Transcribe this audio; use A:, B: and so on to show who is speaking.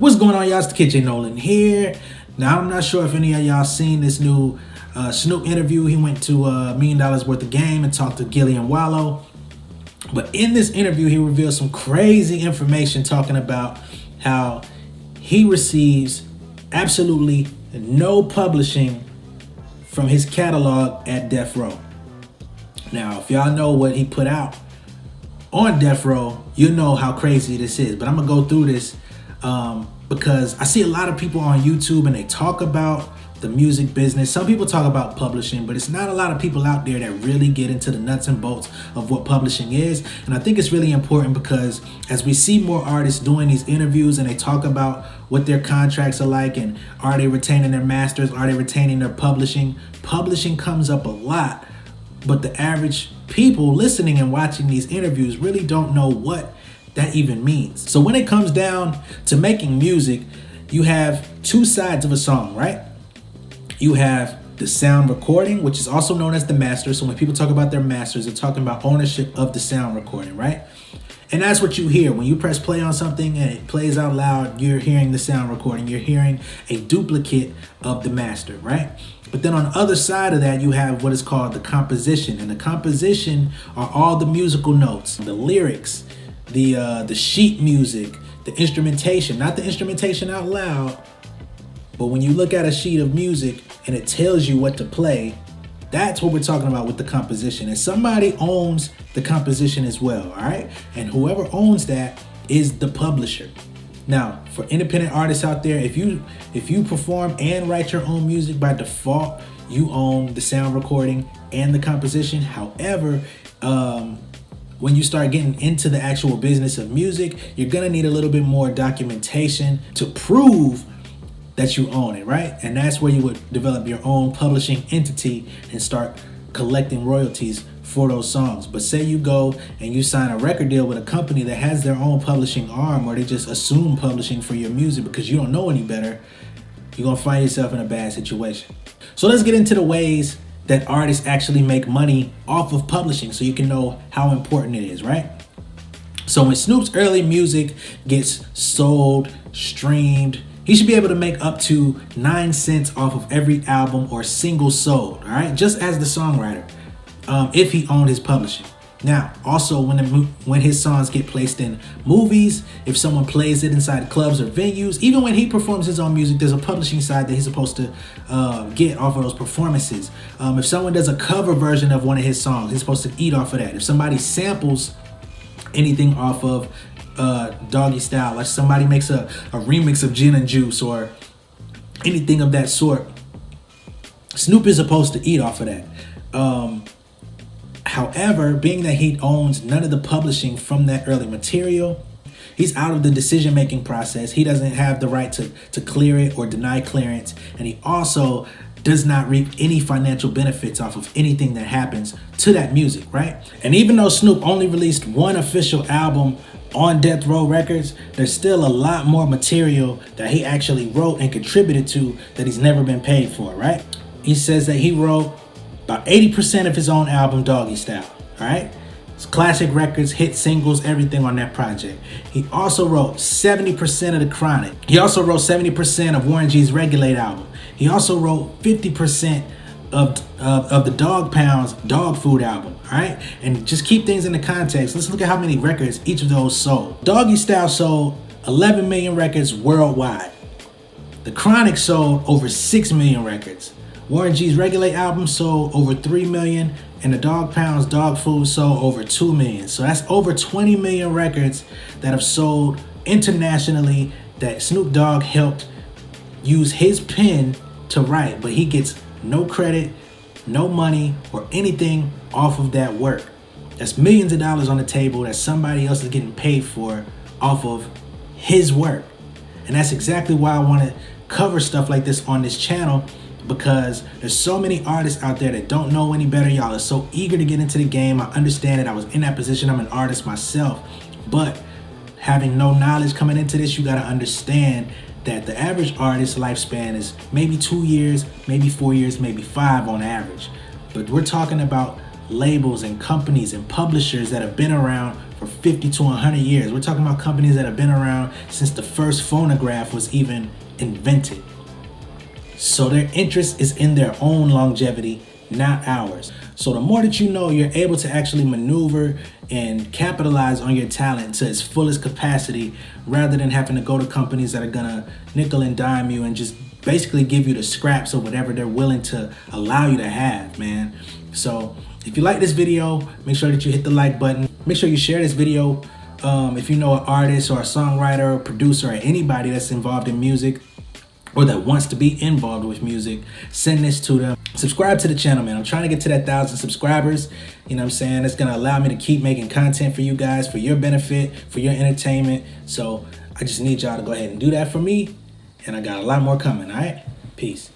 A: What's going on, y'all? It's the Kid Nolan here. Now, I'm not sure if any of y'all seen this new Snoop interview. He went to $1 million worth of game and talked to Gillie and Wallow. But in this interview, he revealed some crazy information talking about how he receives absolutely no publishing from his catalog at Death Row. Now, if y'all know what he put out on Death Row, you know how crazy this is. But I'm going to go through this because I see a lot of people on YouTube and they talk about the music business. Some people talk about publishing, but it's not a lot of people out there that really get into the nuts and bolts of what publishing is. And I think it's really important because as we see more artists doing these interviews and they talk about what their contracts are like and are they retaining their masters, are they retaining their publishing comes up a lot. But the average people listening and watching these interviews really don't know what that even means. So when it comes down to making music, you have two sides of a song, right? You have the sound recording, which is also known as the master. So when people talk about their masters, they're talking about ownership of the sound recording, right? And that's what you hear. When you press play on something and it plays out loud, you're hearing the sound recording. You're hearing a duplicate of the master, right? But then on the other side of that, you have what is called the composition. And the composition are all the musical notes, the lyrics, the sheet music, the instrumentation, not the instrumentation out loud, but when you look at a sheet of music and it tells you what to play, that's what we're talking about with the composition. And somebody owns the composition as well, all right? And whoever owns that is the publisher. Now, for independent artists out there, if you perform and write your own music, by default, you own the sound recording and the composition. However, when you start getting into the actual business of music, you're gonna need a little bit more documentation to prove that you own it, right? And that's where you would develop your own publishing entity and start collecting royalties for those songs. But say you go and you sign a record deal with a company that has their own publishing arm, or they just assume publishing for your music because you don't know any better, you're gonna find yourself in a bad situation. So let's get into the ways that artists actually make money off of publishing so you can know how important it is, right? So when Snoop's early music gets sold, streamed, he should be able to make up to 9 cents off of every album or single sold, all right? Just as the songwriter, if he owned his publishing. Now, also when his songs get placed in movies, if someone plays it inside clubs or venues, even when he performs his own music, there's a publishing side that he's supposed to get off of those performances. If someone does a cover version of one of his songs, he's supposed to eat off of that. If somebody samples anything off of Doggy Style, like somebody makes a remix of Gin and Juice or anything of that sort, Snoop is supposed to eat off of that. However, being that he owns none of the publishing from that early material, he's out of the decision-making process. He doesn't have the right to clear it or deny clearance, and he also does not reap any financial benefits off of anything that happens to that music, right? And even though Snoop only released one official album on Death Row Records, there's still a lot more material that he actually wrote and contributed to that he's never been paid for, right? He says that he wrote about 80% of his own album, Doggy Style, all right? It's classic records, hit singles, everything on that project. He also wrote 70% of The Chronic. He also wrote 70% of Warren G's Regulate album. He also wrote 50% of the Dog Pound's Dog Food album, all right? And just keep things in the context. Let's look at how many records each of those sold. Doggy Style sold 11 million records worldwide. The Chronic sold over 6 million records. Warren G's Regulate album sold over 3 million, and the Dog Pound's Dog Food sold over 2 million. So that's over 20 million records that have sold internationally that Snoop Dogg helped use his pen to write, but he gets no credit, no money, or anything off of that work. That's millions of dollars on the table that somebody else is getting paid for off of his work. And that's exactly why I want to cover stuff like this on this channel, because there's so many artists out there that don't know any better. Y'all are so eager to get into the game. I understand it. I was in that position. I'm an artist myself. But having no knowledge coming into this, you got to understand that the average artist lifespan is maybe 2 years, maybe 4 years, maybe 5 on average. But we're talking about labels and companies and publishers that have been around for 50 to 100 years. We're talking about companies that have been around since the first phonograph was even invented. So their interest is in their own longevity, not ours. So the more that you know, you're able to actually maneuver and capitalize on your talent to its fullest capacity, rather than having to go to companies that are gonna nickel and dime you and just basically give you the scraps of whatever they're willing to allow you to have, man. So if you like this video, make sure that you hit the like button. Make sure you share this video. If you know an artist or a songwriter or producer or anybody that's involved in music or that wants to be involved with music, send this to them. Subscribe to the channel, man. I'm trying to get to that 1,000 subscribers. You know what I'm saying? It's gonna allow me to keep making content for you guys, for your benefit, for your entertainment. So I just need y'all to go ahead and do that for me. And I got a lot more coming, all right? Peace.